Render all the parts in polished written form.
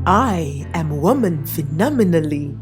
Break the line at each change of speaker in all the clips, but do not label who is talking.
I am woman phenomenally.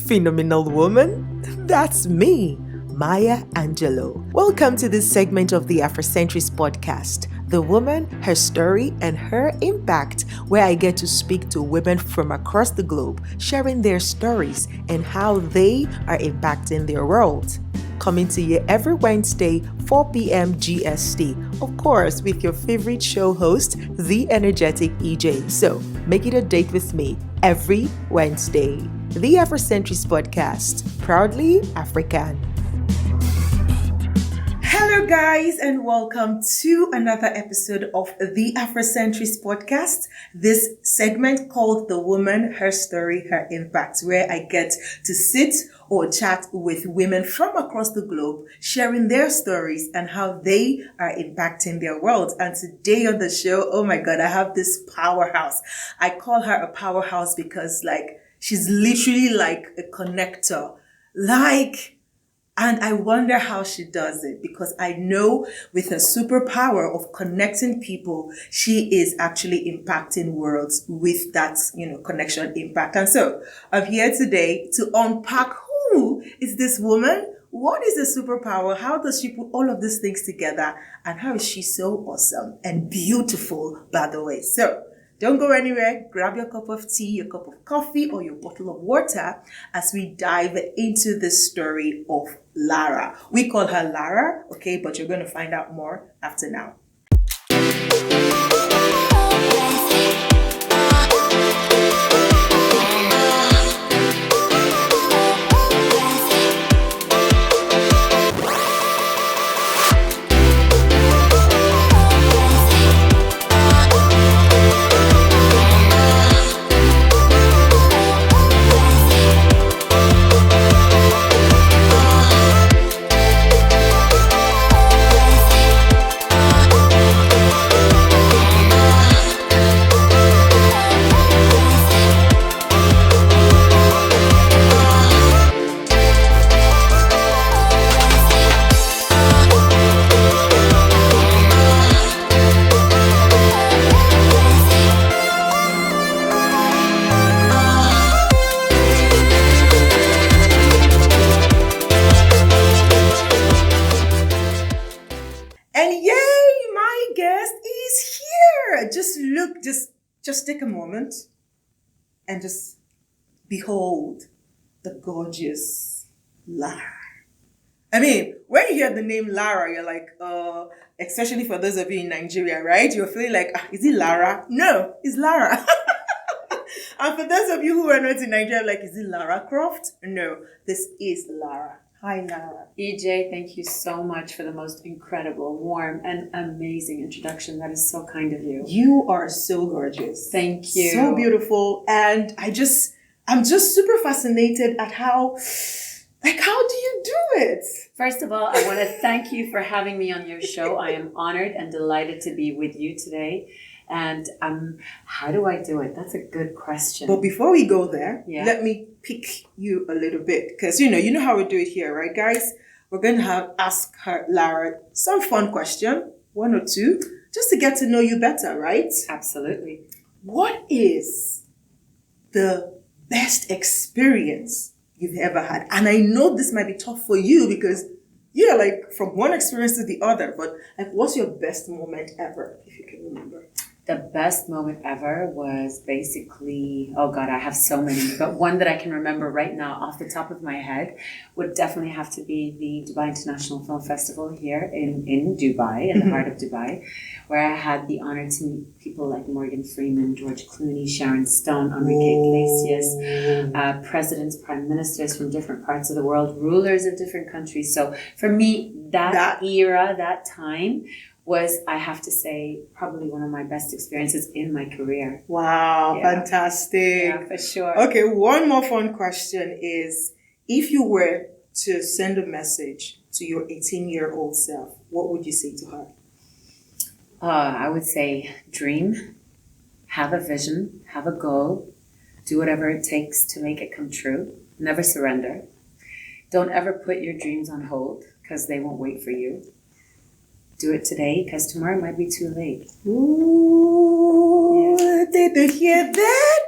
Phenomenal woman? That's me, Maya Angelou. Welcome to this segment of the Afrocentrist podcast, The Woman, Her Story, and Her Impact, where I get to speak to women from across the globe, sharing their stories and how they are impacting their world. Coming to you every Wednesday, 4 p.m. GST. Of course, with your favorite show host, the energetic EJ. So, make it a date with me every Wednesday. The Afrocentrist Podcast, proudly African. Hello guys, and welcome to another episode of the Afrocentrist Podcast. This segment called The Woman, Her Story, Her Impact, where I get to sit or chat with women from across the globe, sharing their stories and how they are impacting their world. And today on the show, oh my God, I have this powerhouse. I call her a powerhouse because she's literally like a connector. And I wonder how she does it, because I know with her superpower of connecting people, she is actually impacting worlds with that, connection impact. And so I'm here today to unpack who is this woman? What is the superpower? How does she put all of these things together? And how is she so awesome and beautiful, by the way? So don't go anywhere. Grab your cup of tea, your cup of coffee, or your bottle of water as we dive into the story of Lara. We call her Lara, okay? But you're going to find out more after now. Just take a moment and just behold the gorgeous Lara. I mean, when you hear the name Lara, you're like, especially for those of you in Nigeria, right? You're feeling like, is it Lara? No, it's Lara. And for those of you who are not in Nigeria, like, is it Lara Croft? No, this is Lara. Hi, Lara.
EJ, thank you so much for the most incredible, warm, and amazing introduction. That is so kind of you.
You are so gorgeous.
Thank you.
So beautiful. And I'm just super fascinated at how do you do it?
First of all, I want to thank you for having me on your show. I am honored and delighted to be with you today. And how do I do it? That's a good question.
But before we go there, Let me pick you a little bit. Because, you know how we do it here, right, guys? We're going to ask Lara some fun question, one or two, just to get to know you better, right?
Absolutely.
What is the best experience you've ever had? And I know this might be tough for you because you're from one experience to the other, but what's your best moment ever, if you can remember?
The best moment ever was basically, oh God, I have so many, but one that I can remember right now off the top of my head would definitely have to be the Dubai International Film Festival here in Dubai, in the heart of Dubai, where I had the honor to meet people like Morgan Freeman, George Clooney, Sharon Stone, Enrique Iglesias, presidents, prime ministers from different parts of the world, rulers of different countries. So for me, that era, that time, was, I have to say, probably one of my best experiences in my career.
Wow, fantastic.
Yeah, for sure.
Okay, one more fun question is, if you were to send a message to your 18-year-old self, what would you say to her?
I would say dream, have a vision, have a goal, do whatever it takes to make it come true. Never surrender. Don't ever put your dreams on hold because they won't wait for you. Do it today because tomorrow might be too late.
Ooh, did you hear that?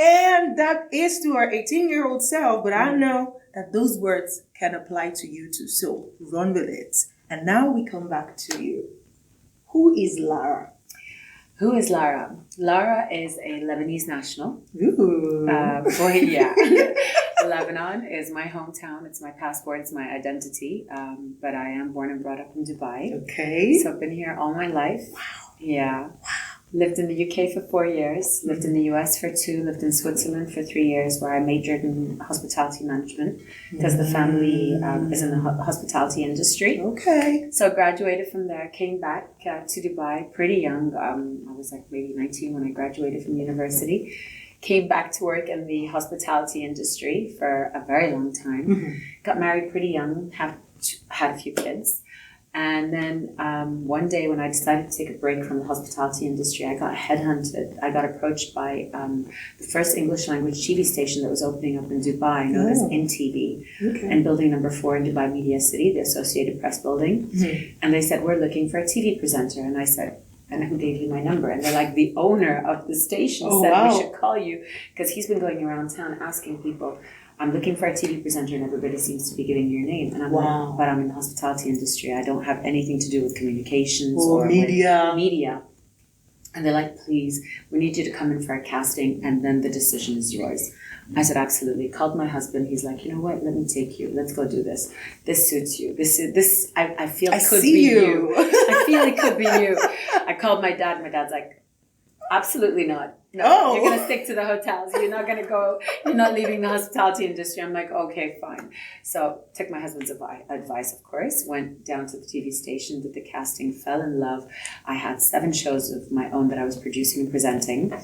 And that is to our 18-year-old self, but I know that those words can apply to you too. So run with it. And now we come back to you. Who is Lara?
Who is Lara? Lara is a Lebanese national.
Ooh.
Lebanon is my hometown. It's my passport. It's my identity. But I am born and brought up in Dubai.
Okay.
So I've been here all my life.
Wow.
Yeah.
Wow.
Lived in the UK for 4 years, lived in the US for 2, lived in Switzerland for 3 years, where I majored in hospitality management because the family is in the hospitality industry.
Okay.
So graduated from there, came back to Dubai pretty young. I was like maybe 19 when I graduated from university. Came back to work in the hospitality industry for a very long time.
Mm-hmm.
Got married pretty young, had a few kids. And then one day when I decided to take a break from the hospitality industry, I got headhunted. I got approached by the first English language TV station that was opening up in Dubai, known as InTV, and building number 4 in Dubai Media City, the Associated Press building. Mm-hmm. And they said, we're looking for a TV presenter. And I said, and who gave you my number? And they're like, the owner of the station said we should call you because he's been going around town asking people, I'm looking for a TV presenter and everybody seems to be giving your name. And I'm like, but I'm in the hospitality industry. I don't have anything to do with communications or media. And they're like, please, we need you to come in for a casting and then the decision is yours. I said, absolutely. Called my husband. He's like, you know what? Let me take you. Let's go do this. This suits you. I feel it could be you. I feel it could be you. I called my dad. My dad's like, absolutely not. No, you're going to stick to the hotels. You're not going to go, you're not leaving the hospitality industry. I'm like, okay, fine. So took my husband's advice, of course, went down to the TV station, did the casting, fell in love. I had 7 shows of my own that I was producing and presenting.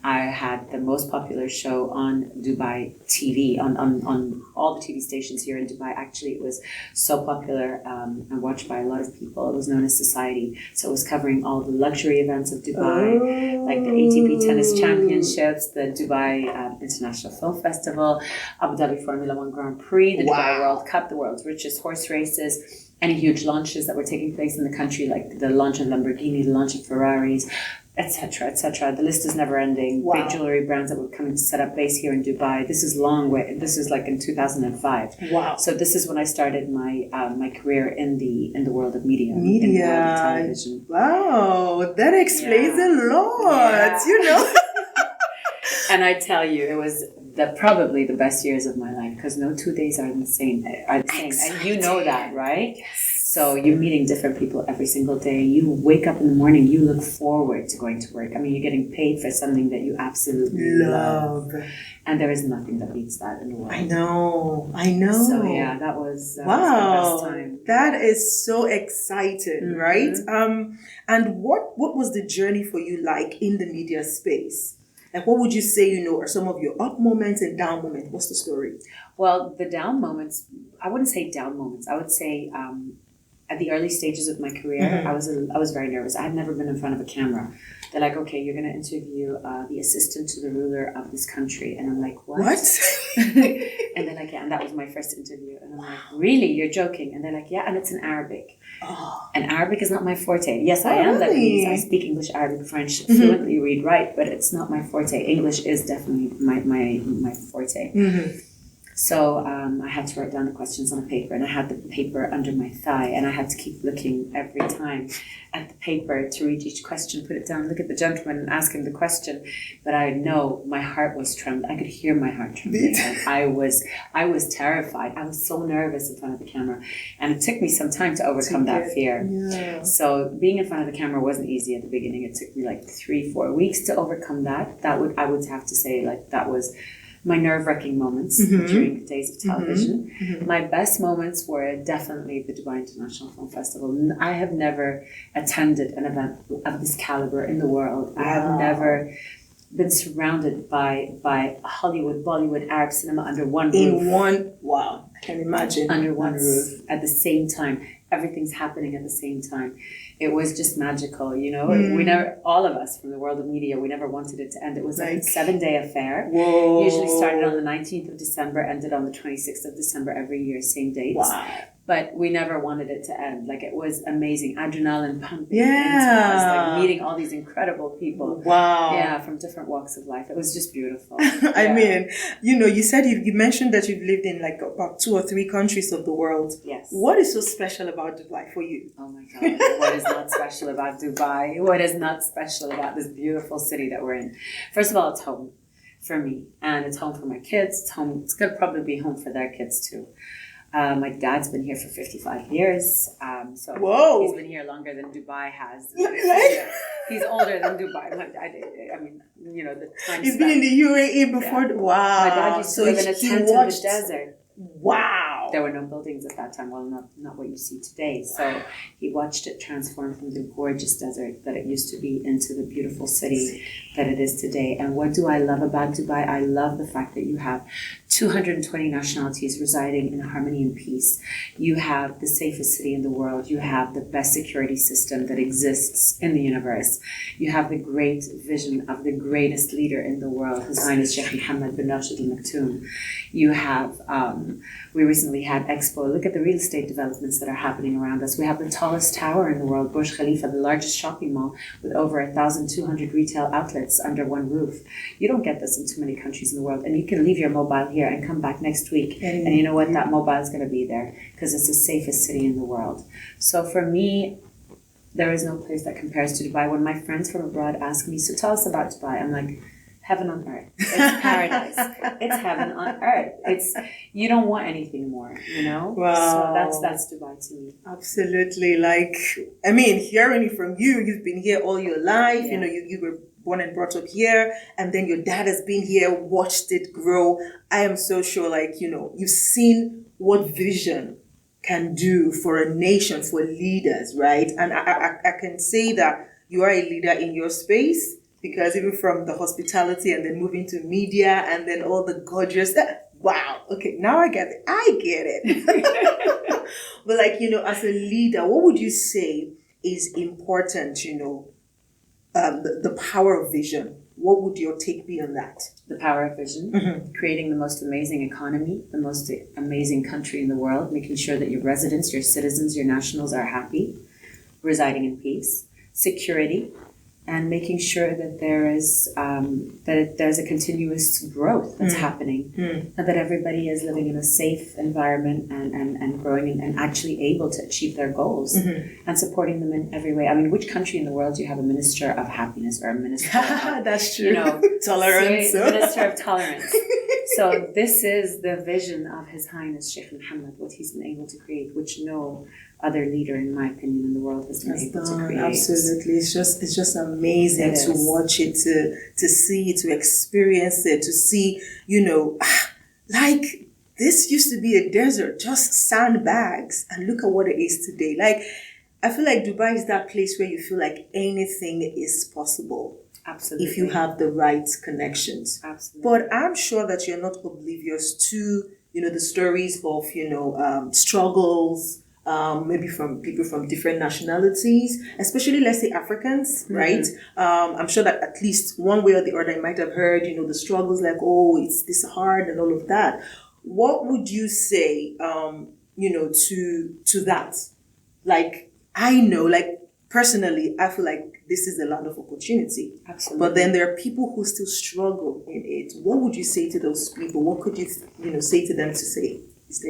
I had the most popular show on Dubai TV, on all the TV stations here in Dubai. Actually, it was so popular and watched by a lot of people. It was known as Society. So it was covering all the luxury events of Dubai, like the ATP Tennis Championships, the Dubai International Film Festival, Abu Dhabi Formula One Grand Prix, the Dubai World Cup, the world's richest horse races, any huge launches that were taking place in the country, like the launch of Lamborghini, the launch of Ferraris, etc., etc. The list is never ending. Big jewelry brands that were coming to set up base here in Dubai. This is long way. This is like in 2005. Wow. So this is when I started my my career in the world of media. In the world of television.
Wow, that explains a lot. You know.
And I tell you, it was probably the best years of my life because no 2 days are the same. And you know that, right? Yes. So you're meeting different people every single day. You wake up in the morning, you look forward to going to work. I mean, you're getting paid for something that you absolutely love. And there is nothing that beats that in the world.
I know.
So yeah, that was the best time.
That is so exciting, right? And what was the journey for you like in the media space? Like, what would you say, are some of your up moments and down moments? What's the story?
Well, the down moments, I wouldn't say down moments. I would say at the early stages of my career, I was very nervous. I had never been in front of a camera. They're like, okay, you're going to interview the assistant to the ruler of this country. And I'm like, what? And they're like, yeah, and that was my first interview. And I'm like, really? You're joking? And they're like, yeah, and it's in Arabic. Oh. And Arabic is not my forte. Yes, I am Lebanese. I speak English, Arabic, French, fluently read, write, but it's not my forte. English is definitely my forte. So I had to write down the questions on a paper, and I had the paper under my thigh, and I had to keep looking every time at the paper to read each question, put it down, look at the gentleman and ask him the question. But I know my heart was trembling. I could hear my heart trembling. I was terrified. I was so nervous in front of the camera, and it took me some time to overcome that fear. Yeah. So being in front of the camera wasn't easy at the beginning. It took me like 3-4 weeks to overcome that. I would have to say that was my nerve-wracking moments during the days of television. My best moments were definitely the Dubai International Film Festival. I have never attended an event of this caliber in the world. Wow. I have never been surrounded by Hollywood, Bollywood, Arab cinema under one roof.
I can imagine.
Under one roof at the same time. Everything's happening at the same time. It was just magical, We never, all of us from the world of media, we never wanted it to end. It was like a 7-day affair. Whoa. Usually started on the 19th of December, ended on the 26th of December every year, same dates. Wow. But we never wanted it to end. Like, it was amazing. Adrenaline pumping.
Yeah.
Into us, like meeting all these incredible people.
Wow.
Yeah, from different walks of life. It was just beautiful.
I mean, you said you mentioned that you've lived in like about 2 or 3 countries of the world.
Yes.
What is so special about Dubai for you?
Oh my God. What is not special about Dubai? What is not special about this beautiful city that we're in? First of all, it's home for me. And it's home for my kids. It's home. It's going to probably be home for their kids too. My dad's been here for 55 years. So
Whoa.
He's been here longer than Dubai has. Yeah. He's older than Dubai. I mean, the time
He's been in the UAE before.
Yeah.
Wow.
My dad used to live in a tent in the desert.
Wow.
There were no buildings at that time. Well, not what you see today. So he watched it transform from the gorgeous desert that it used to be into the beautiful city that it is today. And what do I love about Dubai? I love the fact that you have 220 nationalities residing in harmony and peace. You have the safest city in the world. You have the best security system that exists in the universe. You have the great vision of the greatest leader in the world, His Highness Sheikh Mohammed bin Rashid Al Maktoum. You have, we recently had Expo. Look at the real estate developments that are happening around us. We have the tallest tower in the world, Burj Khalifa, the largest shopping mall with over 1,200 retail outlets under one roof. You don't get this in too many countries in the world. And you can leave your mobile here and come back next week. And you know what? That mobile is going to be there because it's the safest city in the world. So for me, there is no place that compares to Dubai. When my friends from abroad ask me, so tell us about Dubai, I'm like, heaven on earth. It's paradise. It's heaven on earth. You don't want anything more,
Wow.
So that's Dubai to me.
Absolutely. Hearing it from you, you've been here all your life. Yeah. You were born and brought up here, and then your dad has been here, watched it grow. I am so sure, you've seen what vision can do for a nation, for leaders, right? And I can say that you are a leader in your space, because even from the hospitality and then moving to media and then all the gorgeous, wow, okay, now I get it. But as a leader, what would you say is important, the power of vision? What would your take be on that?
The power of vision, creating the most amazing economy, the most amazing country in the world, making sure that your residents, your citizens, your nationals are happy, residing in peace, security, and making sure that there's a continuous growth that's happening, and that everybody is living in a safe environment and growing and actually able to achieve their goals, and supporting them in every way. I mean, which country in the world do you have a minister of happiness or a minister of,
that's true, tolerance?
Minister of tolerance. So this is the vision of His Highness Sheikh Mohammed, what he's been able to create, which no other leader, in my opinion, in the world has been able to create.
Absolutely. It's just amazing to watch it, to see, to experience it, to see, this used to be a desert, just sandbags, and look at what it is today. I feel like Dubai is that place where you feel like anything is possible.
Absolutely.
If you have the right connections.
Absolutely.
But I'm sure that you're not oblivious to, the stories of, struggles, maybe from people from different nationalities, especially, let's say, Africans, right? I'm sure that at least one way or the other, you might have heard, the struggles it's this hard and all of that. What would you say, to that? I know, personally, I feel like this is a land of opportunity.
Absolutely.
But then there are people who still struggle in it. What would you say to those people? What could you, say to them to say? Is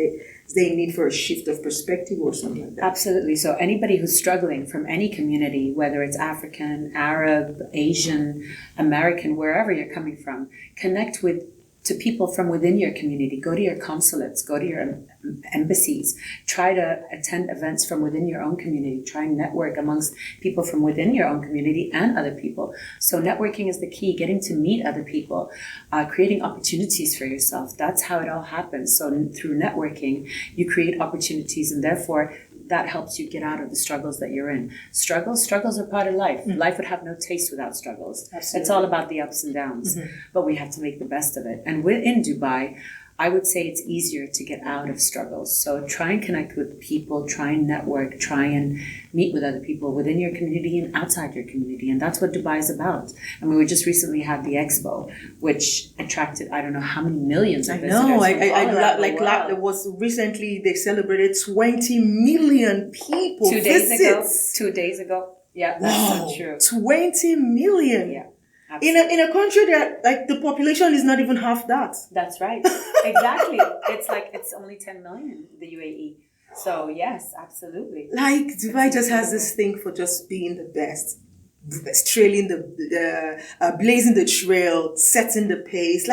there a need for a shift of perspective or something like that?
Absolutely. So anybody who's struggling from any community, whether it's African, Arab, Asian, American, wherever you're coming from, connect to people from within your community. Go to your consulates, go to your embassies, try to attend events from within your own community, try and network amongst people from within your own community and other people. So networking is the key, getting to meet other people, creating opportunities for yourself. That's how it all happens. So through networking, you create opportunities, and therefore that helps you get out of the struggles that you're in. Struggles are part of life. Life would have no taste without struggles.
Absolutely.
It's all about the ups and downs, but we have to make the best of it. And within Dubai, I would say it's easier to get out of struggles. So try and connect with people, try and network, try and meet with other people within your community and outside your community. And that's what Dubai is about. And we just recently had the expo, which attracted, I don't know how many millions of visitors.
It was recently, they celebrated 20 million people.
2 days ago. Yeah, that's so true.
20 million.
Yeah.
Absolutely. In a country that the population is not even half that.
That's right. Exactly. It's only 10 million, the UAE. So yes, absolutely.
Dubai just has this thing for just being the best, trailing blazing the trail, setting the pace.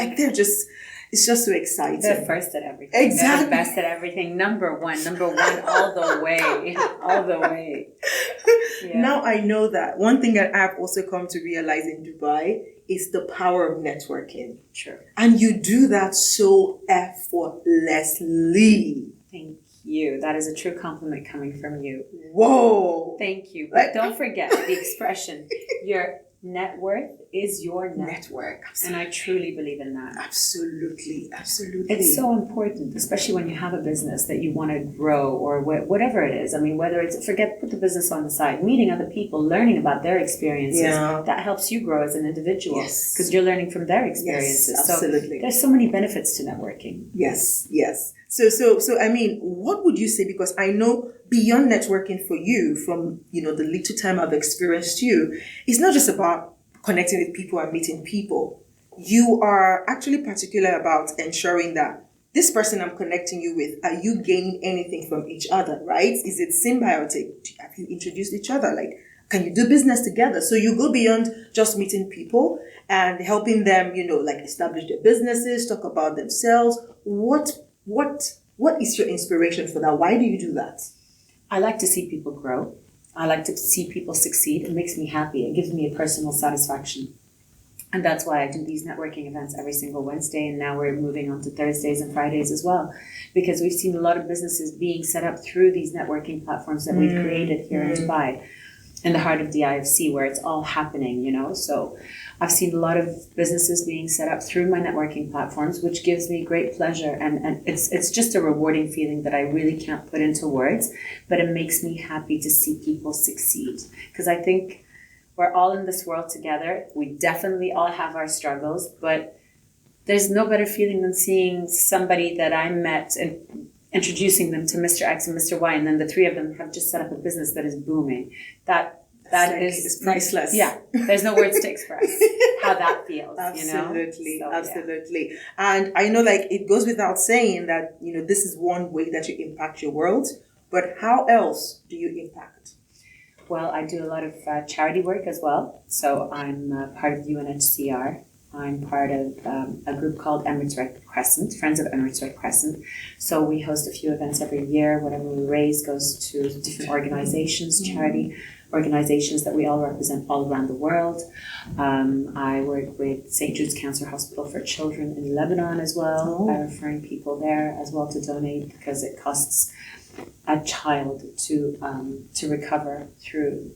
It's just so exciting.
They're first at everything.
Exactly.
They're the best at everything. Number one, all the way. Yeah.
Now I know that. One thing that I've also come to realize in Dubai is the power of networking.
Sure.
And you do that so effortlessly.
Thank you. That is a true compliment coming from you.
Whoa.
Thank you. But don't forget the expression, your net worth is your network. And I truly believe in that.
Absolutely.
It's so important, especially when you have a business that you want to grow or whatever it is. I mean, whether it's, put the business on the side, meeting other people, learning about their experiences, that helps you grow as an individual because you're learning from their experiences.
Yes, absolutely.
So there's so many benefits to networking.
Yes. So I mean, what would you say? Because I know beyond networking for you, from the little time I've experienced you, it's not just about connecting with people and meeting people. You are actually particular about ensuring that this person I'm connecting you with, are you gaining anything from each other, right? Is it symbiotic? Have you introduced each other? Can you do business together? So you go beyond just meeting people and helping them, establish their businesses, talk about themselves. What is your inspiration for that? Why do you do that?
I like to see people grow. I like to see people succeed. It makes me happy. It gives me a personal satisfaction. And that's why I do these networking events every single Wednesday. And now we're moving on to Thursdays and Fridays as well. Because we've seen a lot of businesses being set up through these networking platforms that we've created here in Dubai, in the heart of the IFC, where it's all happening, So I've seen a lot of businesses being set up through my networking platforms, which gives me great pleasure. And it's just a rewarding feeling that I really can't put into words, but it makes me happy to see people succeed. Because I think we're all in this world together. We definitely all have our struggles, but there's no better feeling than seeing somebody that I met and introducing them to Mr. X and Mr. Y, and then the three of them have just set up a business that is booming. That is
priceless.
Yeah, there's no words to express how that feels.
Absolutely, absolutely. Yeah. And I know, it goes without saying that this is one way that you impact your world. But how else do you impact?
Well, I do a lot of charity work as well. So I'm part of UNHCR. I'm part of a group called Emirates Red Crescent, Friends of Emirates Red Crescent. So we host a few events every year. Whatever we raise goes to different organizations, charity organizations that we all represent all around the world. I work with St. Jude's Cancer Hospital for Children in Lebanon as well, referring people there as well to donate because it costs a child to recover through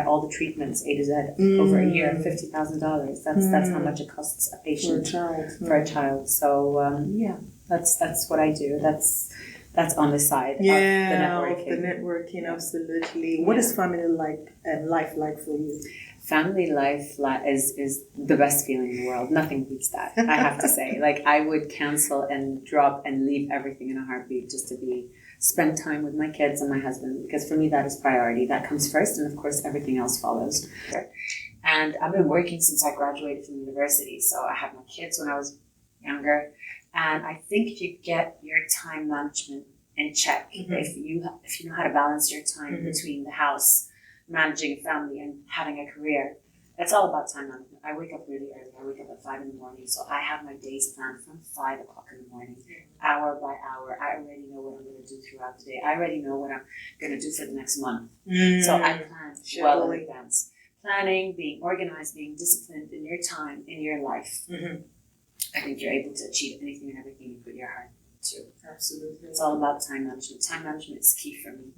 all the treatments A to Z over a year, $50,000. That's how much it costs a patient for a child. So that's what I do. That's on the side of the
networking. Absolutely. What is family life like for you?
Family life is the best feeling in the world. Nothing beats that, I have to say. I would cancel and drop and leave everything in a heartbeat just to spend time with my kids and my husband, because for me that is priority. That comes first, and of course everything else follows. And I've been working since I graduated from university, so I had my kids when I was younger, and I think if you get your time management in check, if you know how to balance your time between the house, managing a family, and having a career, it's all about time management. I wake up really early. I wake up at 5 a.m, so I have my days planned from 5 o'clock in the morning, hour by hour. I already know what I'm going to do throughout the day. I already know what I'm going to do for the next month. So I plan well in advance. Planning, being organized, being disciplined in your time, in your life. I think you're able to achieve anything and everything you put your heart to. Absolutely. It's all about time management. Time management is key for me.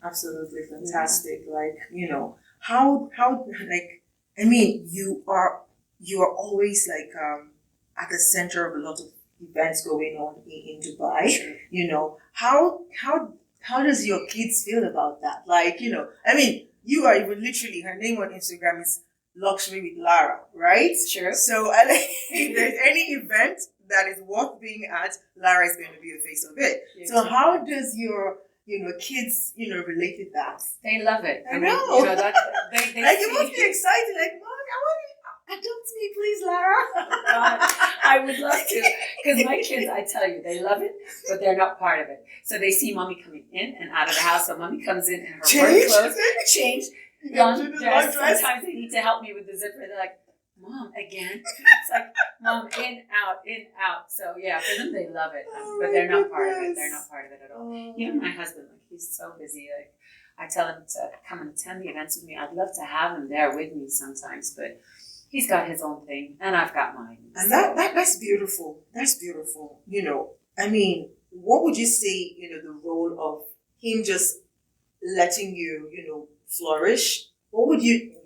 Absolutely fantastic. How you are always at the center of a lot of events going on in Dubai.
Sure.
You know, how does your kids feel about that? Like, you know, I mean, you are even literally, her name on Instagram is Luxury with Lara, right?
Sure.
So if there's any event that is worth being at, Lara is going to be the face of it.
Yeah,
so how does your kids, relate with that?
They love it.
I
mean,
know.
You know that they
Like, you must be excited. Like, Mom, I want to adopt me, please, Lara.
God, I would love to. Because my kids, I tell you, they love it, but they're not part of it. So they see mommy coming in and out of the house. So mommy comes in and her work clothes change. Long dress. Sometimes they need to help me with the zipper. They're like, Mom, again? It's like, Mom, in, out. So yeah, for them, they love it. But they're not part of it. They're not part of it at all. Even my husband, like, he's so busy. Like, I tell him to come and attend the events with me. I'd love to have him there with me sometimes, but he's got his own thing and I've got mine.
And that's beautiful. That's beautiful. I mean, what would you say, the role of him just letting you, flourish? What would you,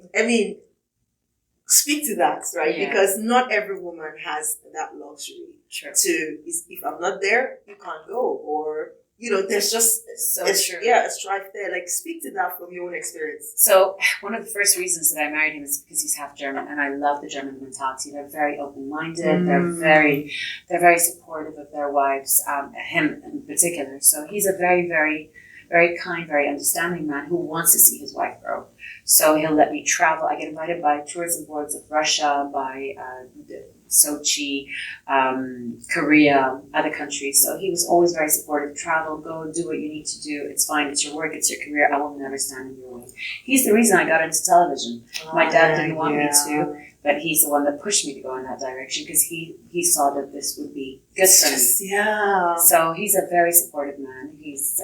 speak to that, right?
Yeah.
Because not every woman has that luxury if I'm not there, you can't go. Or, there's just a strife there. Like, speak to that from your own experience.
So one of the first reasons that I married him is because he's half German, and I love the German mentality. They're very open-minded. They're very supportive of their wives, him in particular. So he's a very, very, very kind, very understanding man who wants to see his wife grow. So he'll let me travel. I get invited by tourism boards of Russia, by Sochi, Korea, other countries. So he was always very supportive. Travel, go, do what you need to do. It's fine. It's your work. It's your career. I will never stand in your way. He's the reason I got into television. My dad didn't want me to, but he's the one that pushed me to go in that direction because he saw that this would be good for me.
Yeah.
So he's a very supportive man. He's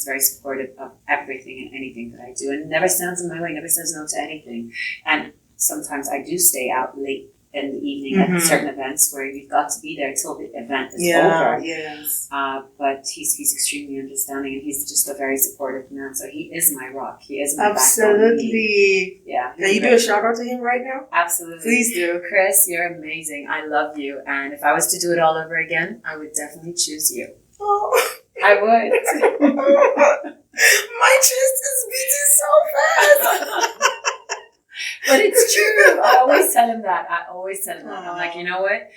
very supportive of everything and anything that I do, and never stands in my way. Never says no to anything. And sometimes I do stay out late in the evening at certain events where you've got to be there till the event is over.
Yes.
But he's extremely understanding, and he's just a very supportive man. So he is my rock. He is my
absolutely.
Yeah.
Can you do a shout out to him right now?
Absolutely.
Please do.
Chris, you're amazing. I love you. And if I was to do it all over again, I would definitely choose you.
Oh.
I would.
My chest is beating so fast.
But it's true. I always tell him that. I'm like, you know what?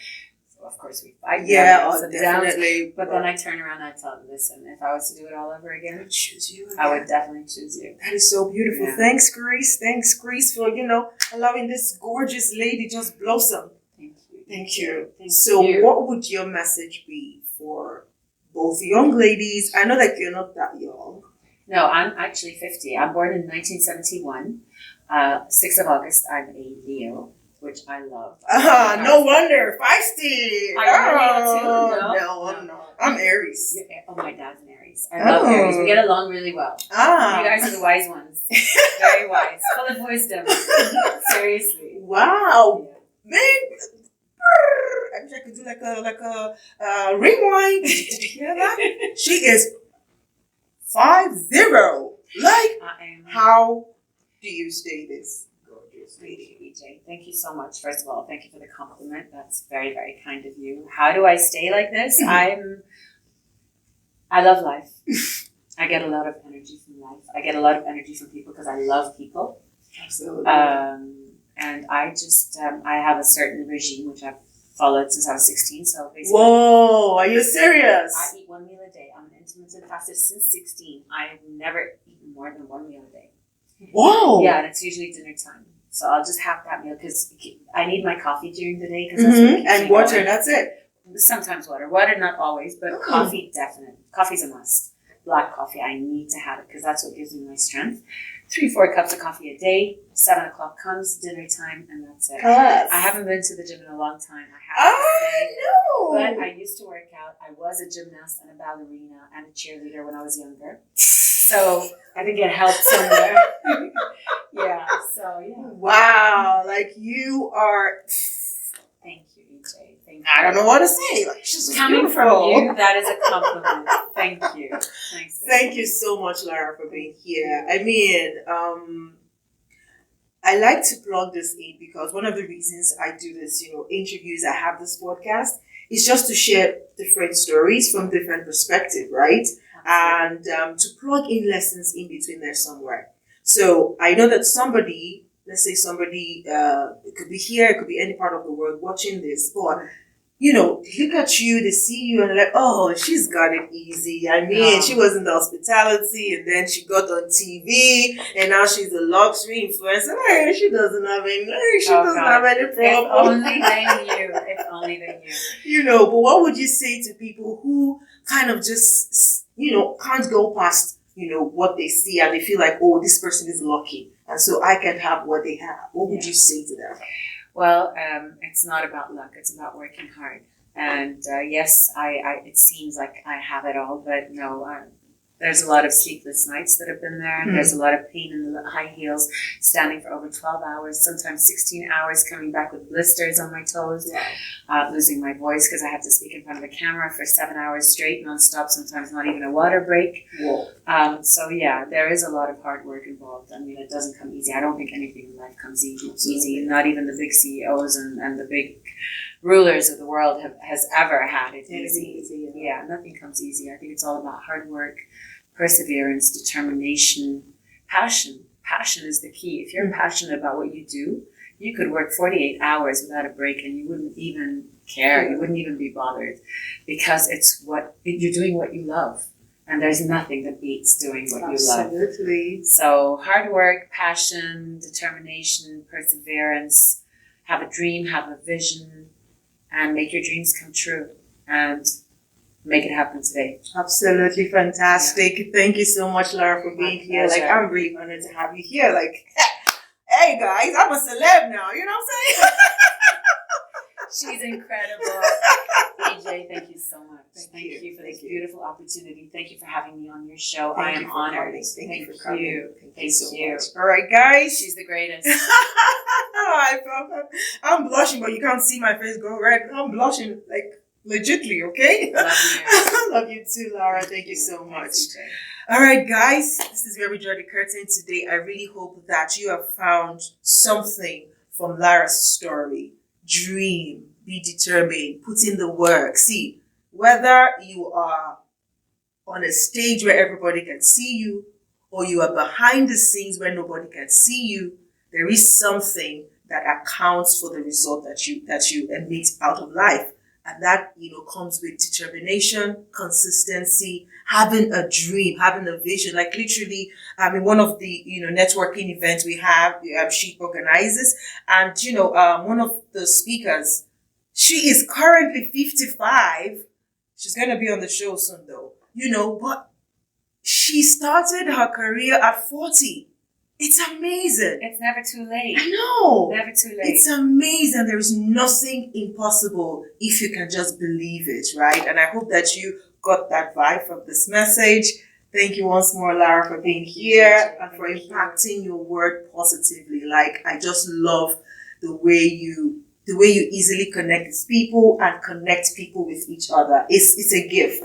So of course we fight.
Yeah, definitely.
But then I turn around and I tell him, listen, if I was to do it all over again,
I'd choose you again.
I would definitely choose you.
That is so beautiful. Yeah. Thanks, Grace, for, allowing this gorgeous lady just blossom. Thank you. So what would your message be for both young ladies? I know that you're not that young.
No, I'm actually 50. I'm born in 1971. 6th of August, I'm a Leo, which I love.
No wonder. Feisty.
Are you Leo too?
No, I'm not. I'm Aries.
Oh, my dad's an Aries. I love Aries. We get along really well. You guys are the wise ones. Very wise. Full of wisdom. Seriously.
Wow. Yeah. Man. I wish I could do like a rewind. Hear that? She is 50. Like, how do you stay this gorgeous lady?
EJ, thank you so much. First of all, thank you for the compliment. That's very, very kind of you. How do I stay like this? I love life. I get a lot of energy from life. I get a lot of energy from people because I love people.
Absolutely.
And I just, I have a certain regime which I've followed since I was 16. So basically,
whoa, are you serious?
I eat 1 meal a day. I'm an intermittent faster since 16. I've never eaten more than 1 meal a day.
Whoa.
Yeah, and it's usually dinner time. So I'll just have that meal because I need my coffee during the day. That's what
and water, going. That's it.
Sometimes water. Water, not always, but coffee, definitely. Coffee's a must. Black coffee, I need to have it because that's what gives me my strength. 3-4 cups of coffee a day. 7 o'clock comes, dinner time, and that's it.
Yes.
I haven't been to the gym in a long time. I have to say.
No.
But I used to work out. I was a gymnast and a ballerina and a cheerleader when I was younger. So I think it helped somewhere. Yeah. So yeah.
Wow. Like you are.
Thank you, EJ. Thank you.
I don't know what to say. Like she's
coming
beautiful.
From you. That is a compliment. Thank you. Thanks.
Thank you so much, Lara, for being here. I mean, I like to plug this in because one of the reasons I do this, interviews, I have this podcast it's just to share different stories from different perspectives, right? And to plug in lessons in between there somewhere. So I know that somebody, let's say somebody, it could be here, it could be any part of the world watching this, but look at you, they see you and they're like, oh, she's got it easy. I mean, she was in the hospitality and then she got on TV and now she's a luxury influencer. Hey, she doesn't have any problem.
If only they knew.
But what would you say to people who kind of just, can't go past, what they see and they feel like, oh, this person is lucky and so I can have what they have. What would you say to them?
Well, it's not about luck. It's about working hard. And yes, it seems like I have it all, but no, there's a lot of sleepless nights that have been there. And there's a lot of pain in the high heels, standing for over 12 hours, sometimes 16 hours, coming back with blisters on my toes, losing my voice because I have to speak in front of a camera for 7 hours straight, nonstop, sometimes not even a water break. So yeah, there is a lot of hard work involved. I mean, it doesn't come easy. I don't think anything in life comes easy. Not even the big CEOs and the big rulers of the world has ever had it easy. Yeah, nothing comes easy. I think it's all about hard work, perseverance, determination, passion. Passion is the key. If you're passionate about what you do, you could work 48 hours without a break and you wouldn't even care. You wouldn't even be bothered because you're doing what you love. And there's nothing that beats doing what you love.
Absolutely.
So hard work, passion, determination, perseverance, have a dream, have a vision, and make your dreams come true. And make it happen today.
Absolutely fantastic. Yeah. Thank you so much, Lara, for being here. Like, I'm really honored to have you here. Like, hey guys, I'm a celeb now. You know what I'm saying?
She's incredible. AJ, thank you so much. Thank you for this beautiful opportunity. Thank you for having me on your show. I am honored.
Thank you for coming.
Thank you so much.
All right, guys.
She's the greatest.
I'm blushing, but you can't see my face go red. I'm blushing, like, legitly, okay?
Love you.
Love you too, Lara. Thank you so much. All right, guys. This is where we draw the curtain today. I really hope that you have found something from Lara's story. Dream, be determined, put in the work. See, whether you are on a stage where everybody can see you or you are behind the scenes where nobody can see you, there is something that accounts for the result that you emit out of life. And that, comes with determination, consistency, having a dream, having a vision. Like literally, in one of the, networking events we have Sheikh organizes. And, one of the speakers, she is currently 55. She's going to be on the show soon though, but she started her career at 40. It's amazing.
It's never too late.
I know.
Never too late.
It's amazing. There is nothing impossible if you can just believe it, right? And I hope that you got that vibe from this message. Thank you once more, Lara, for being here and for impacting your word positively. Like, I just love the way you easily connect with people and connect people with each other. It's a gift.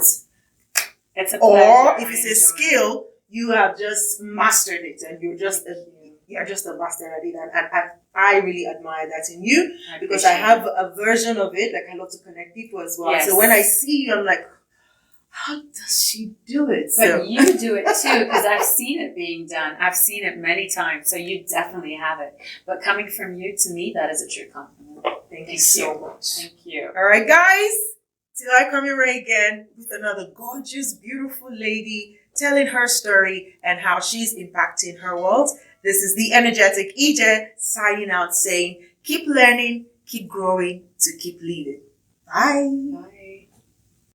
It's a pleasure.
Or if it's a skill, you have just mastered it and you're just a master at it. And I really admire that in you because I have a version of it. Like, I love to connect people as well. Yes. So when I see you, I'm like, how does she do it?
But you do it too, because I've seen it being done. I've seen it many times. So you definitely have it. But coming from you, to me, that is a true compliment.
Thank you so much.
Thank you.
All right, guys. Till I come your way again with another gorgeous, beautiful lady telling her story and how she's impacting her world. This is the energetic EJ signing out saying, keep learning, keep growing, to keep leading. Bye.
Bye.